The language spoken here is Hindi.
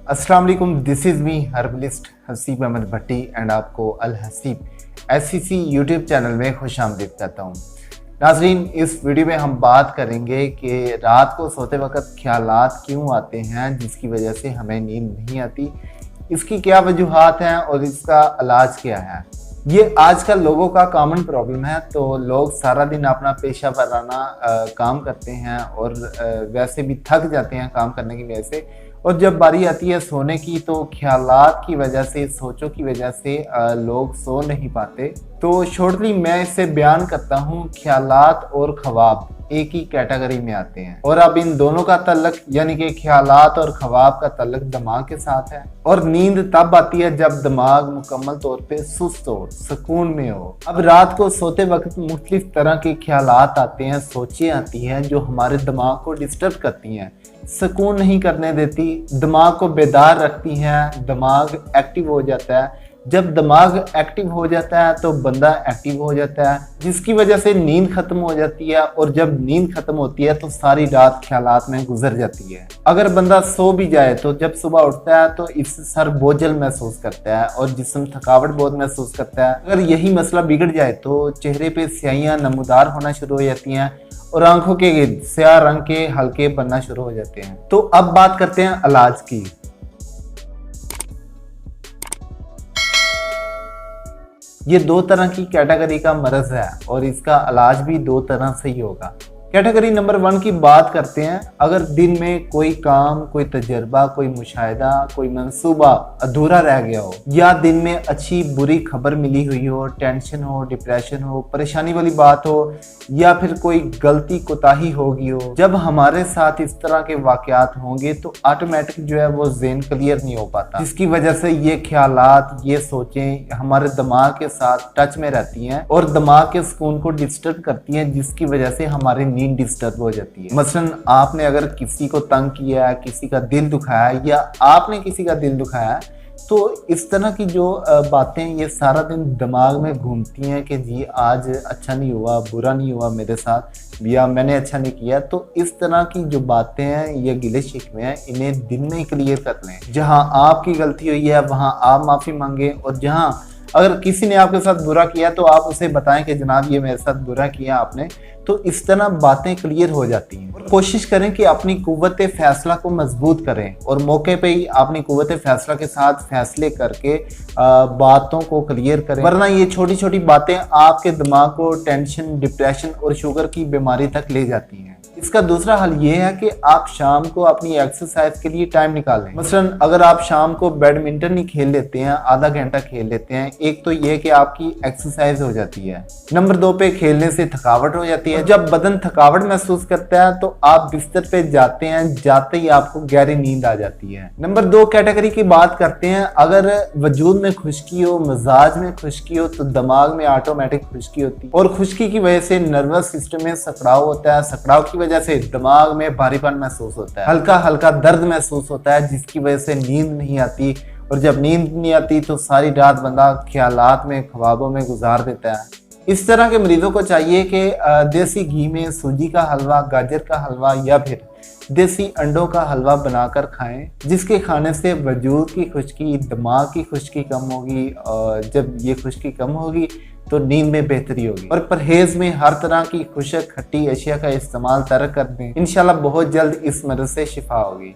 अस्सलाम वालेकुम, this is me herbalist Haseeb Ahmad Bhatti and आपको Al Haseeb SCC YouTube channel में खुश आमदीद कहता हूँ। नाजरीन, इस वीडियो में हम बात करेंगे कि रात को सोते वक्त ख्यालात क्यों आते हैं जिसकी वजह से हमें नींद नहीं आती, इसकी क्या वजूहात हैं और इसका इलाज क्या है। ये आजकल लोगों का कॉमन प्रॉब्लम है। तो लोग सारा दिन अपना पेशा वराना काम करते हैं और वैसे भी थक जाते हैं काम करने की वजह से, और जब बारी आती है सोने की तो ख्यालात की वजह से, सोचों की वजह से लोग सो नहीं पाते। तो शॉर्टली मैं इससे बयान करता हूँ, ख्यालात और ख्वाब एक ही कैटेगरी में आते हैं और अब इन दोनों का तल्लक यानी कि ख्यालात और ख्वाब का तल्लक दिमाग के साथ है। और नींद तब आती है जब दिमाग मुकम्मल तौर पे सुस्त हो, सुकून में हो। अब रात को सोते वक्त मुख्तलिफ तरह के ख्यालात आते हैं, सोचें आती हैं जो हमारे दिमाग को डिस्टर्ब करती हैं, सुकून नहीं करने देती, दिमाग को बेदार रखती हैं, दिमाग एक्टिव हो जाता है। जब दिमाग एक्टिव हो जाता है तो बंदा एक्टिव हो जाता है, जिसकी वजह से नींद खत्म हो जाती है। और जब नींद खत्म होती है तो सारी रात ख्यालात में गुजर जाती है। अगर बंदा सो भी जाए तो जब सुबह उठता है तो इससे सर बोझल महसूस करता है और जिस्म थकावट बहुत महसूस करता है। अगर यही मसला बिगड़ जाए तो चेहरे पे स्याहियां नमूदार होना शुरू हो जाती हैं और आंखों के स्याह रंग के हल्के बनना शुरू हो जाते हैं। तो अब बात करते हैं इलाज की। ये दो तरह की कैटेगरी का मर्ज है और इसका इलाज भी दो तरह से ही होगा। कैटेगरी नंबर 1 की बात करते हैं। अगर दिन में कोई काम, कोई तजर्बा, कोई मुशाहिदा, कोई मंसूबा अधूरा रह गया हो, या दिन में अच्छी बुरी खबर मिली हुई हो, टेंशन हो, डिप्रेशन हो, परेशानी वाली बात हो, या फिर कोई गलती कोताही हो गई हो, जब हमारे साथ इस तरह के वाकयात होंगे तो ऑटोमेटिक जो है वो ज़हन क्लियर नहीं हो पाता, जिसकी वजह से ये ख्यालात, ये सोचें हमारे दिमाग के साथ टच में रहती हैं और दिमाग के सुकून को डिस्टर्ब करती हैं, जिसकी वजह से हमारी नींद डिस्टर्ब हो जाती है। मसलन आपने अगर किसी को तंग किया है, किसी का दिल दुखाया है, या आपने किसी का दिल दुखाया है, तो इस तरह की जो बातें ये सारा दिन दिमाग में घूमती हैं कि जी आज अच्छा नहीं हुआ, बुरा नहीं हुआ मेरे साथ, या मैंने अच्छा नहीं किया। तो इस तरह की जो बातें हैं, ये गिले शिकवे हैं, इन्हें दिन में ही क्लियर कर लें। जहां आपकी गलती हुई है वहां आप माफ़ी मांगें, और जहां अगर किसी ने आपके साथ बुरा किया तो आप उसे बताएं कि जनाब ये मेरे साथ बुरा किया आपने। तो इस तरह बातें क्लियर हो जाती हैं। और कोशिश करें कि अपनी कुव्वत फैसला को मजबूत करें और मौके पे ही अपनी कुव्वत फैसला के साथ फैसले करके बातों को क्लियर करें, वरना ये छोटी छोटी बातें आपके दिमाग को टेंशन, डिप्रेशन और शुगर की बीमारी तक ले जाती हैं। इसका दूसरा हल ये है कि आप शाम को अपनी एक्सरसाइज के लिए टाइम निकालें। मसलन अगर आप शाम को बैडमिंटन ही खेल लेते हैं, आधा घंटा खेल लेते हैं, एक तो ये कि आपकी एक्सरसाइज हो जाती है। नंबर 2 पे खेलने से थकावट हो जाती है। जब बदन थकावट महसूस करता है तो आप बिस्तर पे जाते हैं, जाते ही आपको गहरी नींद आ जाती है। नंबर 2 कैटेगरी की बात करते हैं। अगर वजूद में खुश्की हो, मिजाज में खुश्की हो, तो दिमाग में ऑटोमेटिक खुश्की होती है और खुश्की की वजह से नर्वस सिस्टम में सकड़ाव होता है। सकड़ाव की वजह से दिमाग में भारीपन महसूस होता है, हल्का हल्का दर्द महसूस होता है, जिसकी वजह से नींद नहीं आती। और जब नींद नहीं आती तो सारी रात बंदा ख्यालात में, ख्वाबों में गुजार देता है। इस तरह के मरीजों को चाहिए कि देसी घी में सूजी का हलवा, गाजर का हलवा या फिर देसी अंडों का हलवा बनाकर खाएं, जिसके खाने से वजूद की खुश्की, दिमाग की खुश्की कम होगी। और जब ये खुश्की कम होगी तो नींद में बेहतरी होगी। और परहेज में हर तरह की खुशक खट्टी अशिया का इस्तेमाल तर्क कर दें, इंशाल्लाह बहुत जल्द इस मर्ज से शिफा होगी।